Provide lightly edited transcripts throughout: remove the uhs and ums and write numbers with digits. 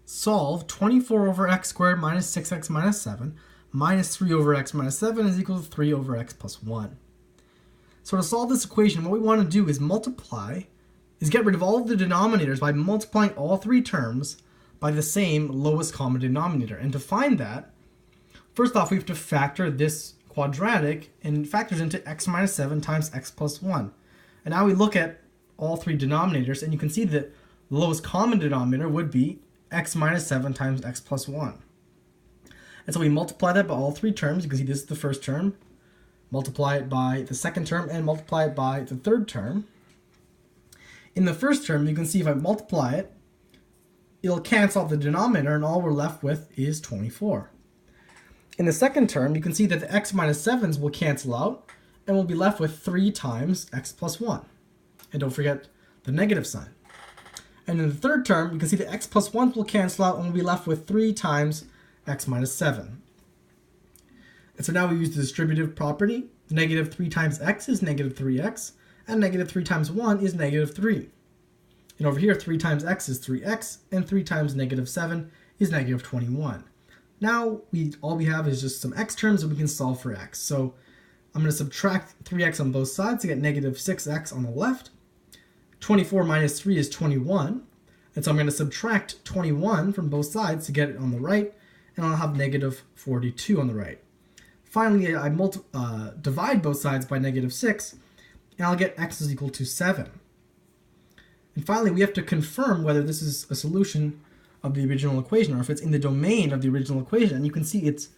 solve 24 over x squared minus 6x minus 7 minus 3 over x minus 7 is equal to 3 over x plus 1. So to solve this equation, what we want to do is get rid of all of the denominators by multiplying all three terms by the same lowest common denominator. And to find that, first off, we have to factor this quadratic, and it factors into x minus 7 times x plus 1. And now we look at all three denominators, and you can see that the lowest common denominator would be x minus 7 times x plus 1. And so we multiply that by all three terms. You can see this is the first term, multiply it by the second term, and multiply it by the third term. In the first term, you can see if I multiply it, it'll cancel out the denominator, and all we're left with is 24. In the second term, you can see that the x minus 7s will cancel out, and we'll be left with 3 times x plus 1. And don't forget the negative sign. And in the third term, you can see the x plus 1s will cancel out, and we'll be left with 3 times x minus 7. And so now we use the distributive property. Negative 3 times x is negative 3x, and negative 3 times 1 is negative 3. And over here, 3 times x is 3x, and 3 times negative 7 is negative 21. Now, all we have is just some x terms, and we can solve for x. So I'm going to subtract 3x on both sides to get negative 6x on the left. 24 minus 3 is 21. And so I'm going to subtract 21 from both sides to get it on the right, and I'll have negative 42 on the right. Finally, I divide both sides by negative 6, and I'll get x is equal to 7. And finally, we have to confirm whether this is a solution of the original equation, or if it's in the domain of the original equation. And you can see it's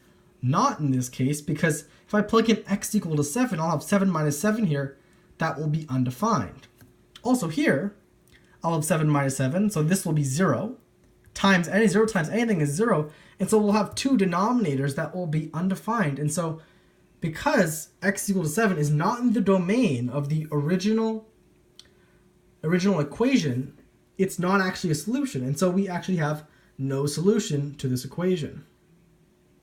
not in this case, because if I plug in x equal to 7, I'll have 7 minus 7 here. That will be undefined. Also here, I'll have 7 minus 7, so this will be 0. 0 times anything is 0, and so we'll have two denominators that will be undefined. And so because x equal to 7 is not in the domain of the original equation, it's not actually a solution. And so we actually have no solution to this equation.